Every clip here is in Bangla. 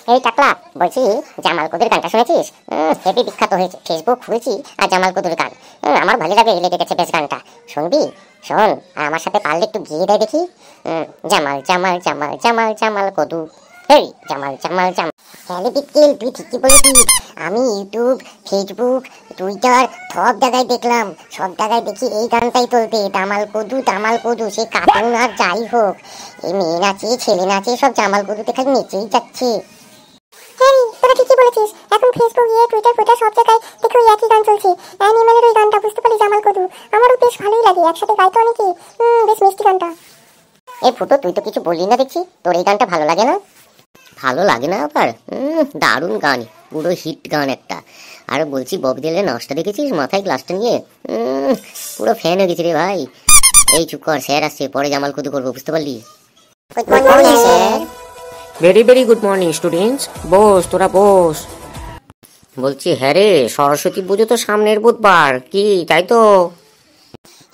এই টাকলা বলছি, জামাল কদুর গানটা শুনেছিস? হেভি বিখ্যাত হয়েছে, ফেসবুক খুলেছি আর জামাল কদুর গান। আমার ভালো লাগে, লেগে গেছে বেশ গানটা। শুনবি? শোন, আর আমার সাথে পারলে একটু গিয়ে দেয় দেখি। জামাল জামাল জামাল জামাল জামাল কদু, হেই জামাল জামাল জামাল। হ্যাঁ বিকেল, তুই ঠিকই বলেছিস। আমি ইউটিউব, ফেসবুক, টুইটার সব জায়গায় দেখলাম, সব জায়গায় দেখি এই গানটাই চলতে, দামাল কদু। সে কার্টুন আর যাই হোক, এই মেয়ে নাচে ছেলে নাচে সব জামাল কদুতে খালি নেচেই যাচ্ছে। হ্যাঁ তোরা ঠিকই বলেছিস, এখন ফেসবুক, টুইটার সব জায়গায় দেখো একই গান চলছে। অ্যানিমেলের ওই গানটা, বুঝতে পারলি, জামাল কদু। আমারও বেশ ভালোই লাগে, একসাথে গাইতো অনেকে, বেশ মিষ্টি গানটা। এই ফুটো, তুই তো কিছু বললি না দেখছি, তোর এই গানটা ভালো লাগে না? ভালো লাগে না আবার? দারুণ গান, পুরো হিট গান একটা। আর বলছি, বব দিলের নাচটা দেখেছিস মাথায় গ্লাসটা নিয়ে? পুরো ফ্যান হয়ে গেছি রে ভাই। এই চুপ কর, স্যার আসছে, পরে জামাল কদু করবো, বুঝতে পারলি? Very very good morning students. বস, তোরা বস। বলছি, হ্যাঁ রে, সরস্বতী পুজো তো সামনের বুধবার, কি তাই তো?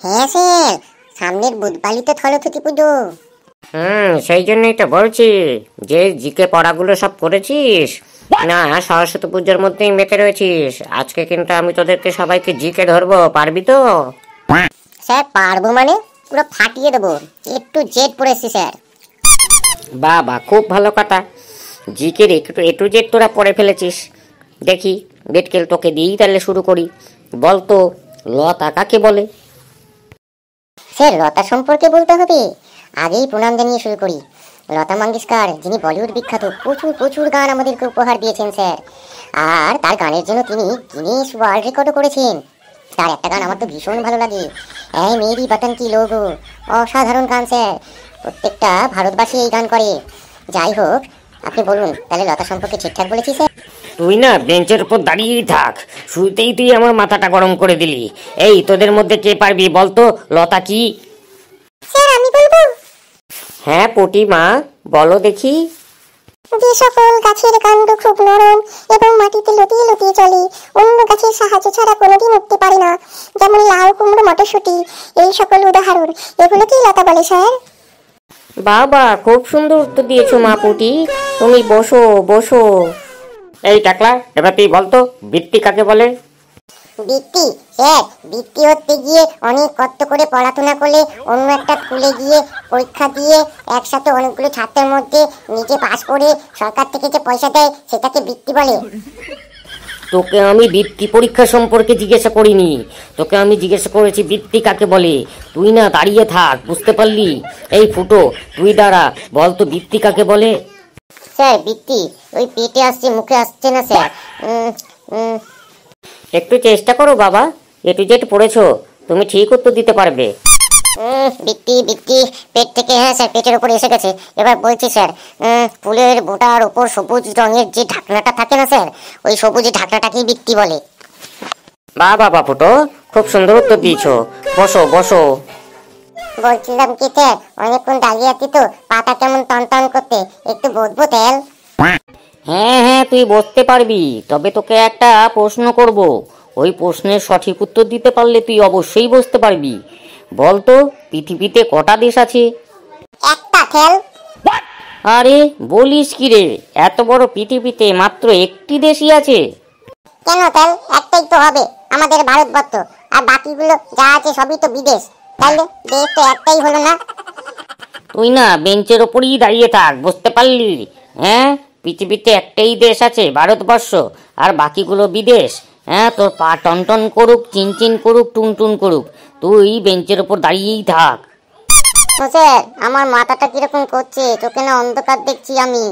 হ্যাঁ স্যার, সামনের বুধবারই তো সরস্বতী পুজো। সেই জন্যই তো বলছি যে জিকে পড়াগুলো সব করেছিস না, সরস্বতী পুজোর মধ্যেই মেতে রয়েছিস। আজকে কিন্তু আমি তোদেরকে সবাইকে জিকে ধরবো, পারবি তো? স্যার পারবো মানে পুরো ফাটিয়ে দেবো, একটু জেড পড়েছি স্যার। বাবা, খুব ভালো কথা। জিকের একটু জেড তোরা পড়ে ফেলেছিস। দেখি বেটকেল, তোকে দিয়েই তাহলে শুরু করি। বল তো, লতা কাকে বলে? স্যার লতা সম্পর্কে বলতে হবে, আগেই প্রণাম জানিয়ে শুরু করি। লতা মঙ্গেশকর, যিনি বলিউড বিখ্যাত, প্রচুর গান আমাদেরকে উপহার দিয়েছেন স্যার। আর তার গানের জন্য তিনি গিনেস ওয়ার্ল্ড রেকর্ডও করেছেন। তার একটা গান আমার তো ভীষণ ভালো লাগে, এই মেরি বতন কি লোগো। অসাধারণ গান স্যার, প্রত্যেকটা ভারতবাসী এই গান করে। যাই হোক, আপনি বলুন তাহলে লতা সম্পর্কে ঠিকঠাক বলেছি স্যার? তুই না বেঞ্চের উপর দাঁড়িয়েই থাক, শুরুতেই তুই আমার মাথাটা গরম করে দিলি। এই তোদের মধ্যে কে পারবি বলতো লতা কি? স্যার আমি বলবো। হ্যাঁ পটি মা, বলো দেখি। যে সকল গাছের কাণ্ড খুব নরম এবং মাটিতে লতিয়ে লতিয়ে চলে, অন্য গাছের সাহায্য ছাড়া কোনোদিন উঠতে পারে না, যেমন লাউ, কুমড়ো, মটরশুঁটি, এই সকল উদাহরণ। এগুলোকেই লতা বলে স্যার। বাবা, খুব সুন্দর উত্তর দিয়েছো মা পটি, তুমি বসো বসো। এই টাকলা, এবার তুই বলতো বৃত্তি কাকে বলে? বৃত্তি স্যার, বৃত্তি হতে গিয়ে অনেক কষ্ট করে পড়াশোনা করলে, অন্য একটা স্কুলে গিয়ে পরীক্ষা দিয়ে একসাথে অনেকগুলো ছাত্রের মধ্যে নিজে পাস করে সরকার থেকে যে পয়সা দেয়, সেটাকে বৃত্তি বলে। তোকে আমি বৃত্তি পরীক্ষা সম্পর্কে জিজ্ঞাসা করিনি, তোকে আমি জিজ্ঞাসা করেছি বৃত্তি কাকে বলে। তুই না দাঁড়িয়ে থাক, বুঝতে পারলি? এই ফুটো, তুই দাঁড়া, বলতো বৃত্তি কাকে বলে? স্যার বৃত্তি ওই পেটে আসছে, মুখে আসছে না স্যার। একটু চেষ্টা করো বাবা, এ টু জেড পড়েছো, তুমি ঠিক উত্তর দিতে পারবে। বৃত্তি পেট থেকে, হ্যাঁ স্যার পেটের উপর এসে গেছে। এবার বলছি স্যার, ফুলের বোটার ওপর সবুজ রঙের যে ঢাকনাটা থাকে না স্যার, ওই সবুজ ঢাকনাটাকেই বৃত্তি বলে। বাবা ফুটো, খুব সুন্দর উত্তর দিয়েছো, বসো বসো। বলছিলাম কি স্যার, অনেকক্ষণ দাঁড়িয়ে আছি তো, পাতা কেমন টন করতে, একটু বসবো তেল? হ্যাঁ তুই বসতে পারবি, তবে তোকে একটা প্রশ্ন করব, ওই প্রশ্নের সঠিক উত্তর দিতে পারলে তুই অবশ্যই বসতে পারবি। বলতো পৃথিবীতে কটা দেশ আছে? একটা খেল। আরে বলিস কি রে, এত বড় পৃথিবীতে মাত্র একটি দেশই আছে? কেন তেল, একটাই তো হবে, আমাদের ভারতবর্ষ। আর বাকিগুলো যা আছে সবই তো বিদেশ, তাহলে দেশ তো একটাই হলো না? তুই না বেঞ্চের ওপরই দাঁড়িয়ে থাক, বুঝতে পারলি? হ্যাঁ, পৃথিবীতে একটাই দেশ আছে, ভারতবর্ষ, আর বাকিগুলো বিদেশ। হ্যাঁ, তোর পা টনটন করুক, চিনচিন করুক, টুনটুন করুক, তুই বেঞ্চের ওপর দাঁড়িয়েই থাক। স্যার আমার মাথাটা কিরকম করছে, চোখে না অন্ধকার দেখছি আমি,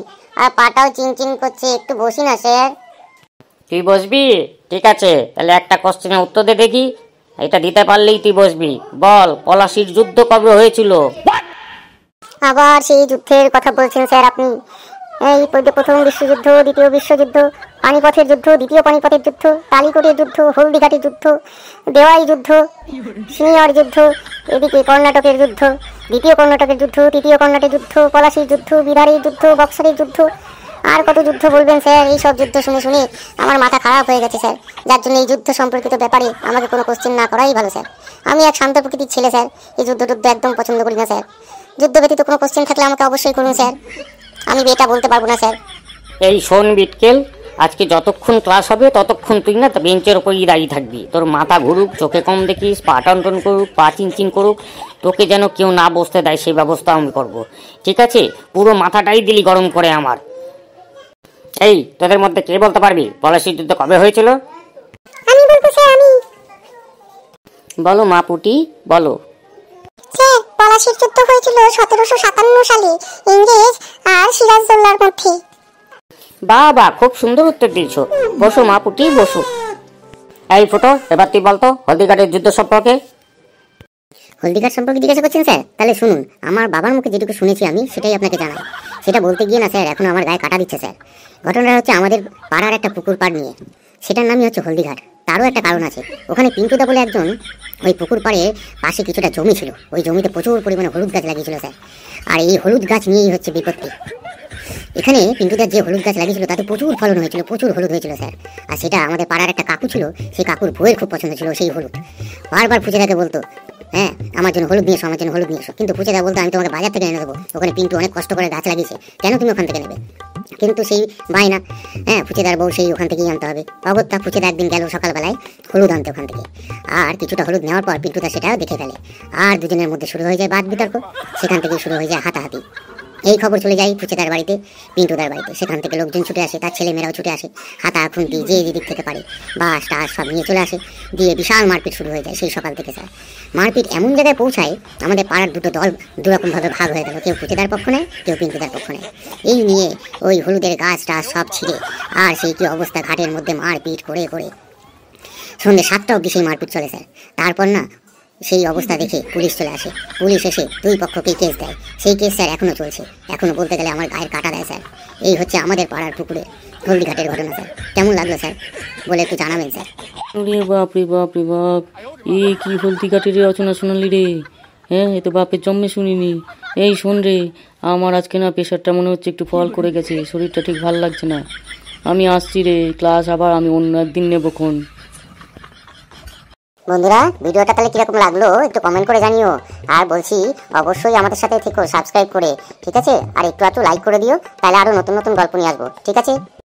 আর পাটাও চিনচিন করছে, একটু বসি না স্যার? তুই বসবি? ঠিক আছে, তাহলে একটা কোশ্চেনের উত্তর দে দেখি, এটা দিতে পারলেই তুই বসবি। বল, পলাশির যুদ্ধ কবে হয়েছিল? আবার সেই যুদ্ধের কথা বলছেন স্যার আপনি? এই প্রথম বিশ্বযুদ্ধ, দ্বিতীয় বিশ্বযুদ্ধ, পানিপথের যুদ্ধ, দ্বিতীয় পানিপথের যুদ্ধ, টালিকোটের যুদ্ধ, হলদিঘাটের যুদ্ধ, দেওয়াই যুদ্ধ, সিনিয়র যুদ্ধ, এদিকে কর্ণাটকের যুদ্ধ, দ্বিতীয় কর্ণাটকের যুদ্ধ, তৃতীয় কর্ণাটকের যুদ্ধ, পলাশির যুদ্ধ, বিহারের যুদ্ধ, বক্সারের যুদ্ধ, আর কত যুদ্ধ বলবেন স্যার? এই সব যুদ্ধ শুনে শুনে আমার মাথা খারাপ হয়ে গেছে স্যার, যার জন্য এই যুদ্ধ সম্পর্কিত ব্যাপারে আমাকে কোনো কোশ্চেন না করাই ভালো স্যার। আমি এক শান্ত প্রকৃতির ছেলে স্যার, এই যুদ্ধ একদম পছন্দ করি না স্যার। যুদ্ধ ব্যতীত কোনো কোশ্চেন থাকলে আমাকে অবশ্যই করুন স্যার, আমি এটা বলতে পারবো না স্যার। এই শোন বিটকেল, আজকে যতক্ষণ ক্লাস হবে ততক্ষণ তুই না বেঞ্চের ওপরই দাঁড়িয়ে থাকবি। তোর মাথা ঘুরুক, চোখে কম দেখিস, পা টনটন করুক, পা চিনচিন করুক, তোকে যেন কেউ না বসতে দেয় সেই ব্যবস্থা আমি করব, ঠিক আছে? পুরো মাথাটাই দিলি গরম করে আমার। এই তোদের মধ্যে কে বলতে পারবি পলাশির যুদ্ধ কবে হয়েছিল? আমি বলবো স্যার, আমি। বলো মা পুটি, বলো। স্যার, পলাশির যুদ্ধ হয়েছিল 1757 সালে ইংরেজ আর সিরাজদৌল্লার মধ্যে। বাহ বাহ, খুব সুন্দর উত্তর দিয়েছো। বসো মা পুটি, বসো। এই ফুটো, এবার তুই বলতো হলদিঘাটের যুদ্ধ সম্পর্কে। হলদিঘাট সম্পর্কে জিজ্ঞাসা করছেন স্যার? তাহলে শুনুন, আমার বাবার মুখে যেটুকু শুনেছি আমি সেটাই আপনাকে জানাই। সেটা বলতে গিয়ে না স্যার এখন আমার গায়ে কাটা দিচ্ছে স্যার। ঘটনাটা হচ্ছে আমাদের পাড়ার একটা পুকুর পাড় নিয়ে। সেটার নামই হচ্ছে হলদিঘাট। তারও একটা কারণ আছে। ওখানে পিন্টুদা বলে একজন ওই পুকুর পাড়ে পাশে কিছুটা জমি ছিল, ওই জমিতে প্রচুর পরিমাণে হলুদ গাছ লাগিয়েছিল স্যার। আর এই হলুদ গাছ নিয়েই হচ্ছে বিপত্তি। এখানে পিন্টুদার যে হলুদ গাছ লাগিয়েছিল তাতে প্রচুর ফলন হয়েছিল, প্রচুর হলুদ হয়েছিল স্যার। আর সেটা আমাদের পাড়ার একটা কাকু ছিল, সেই কাকুর বউয়ের খুব পছন্দ ছিল সেই হলুদ। বারবার ফুচেদাকে বলতো, হ্যাঁ আমার জন্য হলুদ নিয়ে এসো, আমার জন্য হলুদ নিয়ে এসো। কিন্তু ফুচেদা বলতো আমি তোমাকে বাজার থেকে এনে দেবো, ওখানে পিন্টু অনেক কষ্ট করে গাছ লাগিয়েছে, কেন তুমি ওখান থেকে নেবে? কিন্তু সেই বায়না, হ্যাঁ ফুচেদার বউ সেই ওখান থেকেই আনতে হবে। অগত্যা ফুচেদা একদিন গেল সকালবেলায় হলুদ আনতে ওখান থেকে। আর কিছুটা হলুদ নেওয়ার পর পিন্টুদা সেটাও দেখে ফেলে। আর দুজনের মধ্যে শুরু হয়ে যায় বাদ বিতর্ক। সেখান থেকে শুরু হয়ে যায় হাতাহাতি। এই খবর চলে যায় ফুচেদার বাড়িতে, পিন্টুদার বাড়িতে। সেখান থেকে লোকজন ছুটে আসে, তার ছেলেমেয়েরাও ছুটে আসে, হাতা খুন্তি যে যেদিক থেকে পারে বাস টাস সব নিয়ে চলে আসে। দিয়ে বিশাল মারপিট শুরু হয়ে যায় সেই সকাল থেকে স্যার। মারপিট এমন জায়গায় পৌঁছায় আমাদের পাড়ার দুটো দল দুরকমভাবে ভাগ হয়ে গেল, কেউ ফুচেদার পক্ষ নেয়, কেউ পিন্টুদার পক্ষ নেয়। এই নিয়ে ওই হলুদের গাছ টাছ সব ছিঁড়ে আর সেই কি অবস্থা, ঘাটের মধ্যে মারপিট করে করে সন্ধ্যে 7টা অবধি সেই মারপিট চলে স্যার। তারপর না সেই অবস্থা দেখে পুলিশ চলে আসে। পুলিশ এসে দুই পক্ষকেই কেস দেয়। সেই কেস স্যার এখনো চলছে। এখনো বলতে গেলে আমার গায়ের কাটা দেয় স্যার। এই হচ্ছে আমাদের পাড়ার পুকুরে হলদিঘাটের ঘটনা স্যার। কেমন লাগলো স্যার বলে একটু জানাবেন স্যার। রে বাপ রে বাপ রে বাপ, এ কি হলদিঘাটের রচনা শোনালি রে? হ্যাঁ, এ তো বাপের জন্মে শুনিনি। এই শোন রে, আমার আজকে না প্রেশারটা মনে হচ্ছে একটু ফল করে গেছে, শরীরটা ঠিক ভালো লাগছে না। আমি আসছি রে, ক্লাস আবার আমি অন্য একদিন নেবক্ষণ। বন্ধুরা ভিডিওটা তাহলে কিরকম লাগলো একটু কমেন্ট করে জানিও। আর বলছি অবশ্যই আমাদের সাথে থেকো সাবস্ক্রাইব করে, ঠিক আছে? আর একটু লাইক করে দিও, তাহলে আরো নতুন নতুন গল্প নিয়ে আসবো, ঠিক আছে?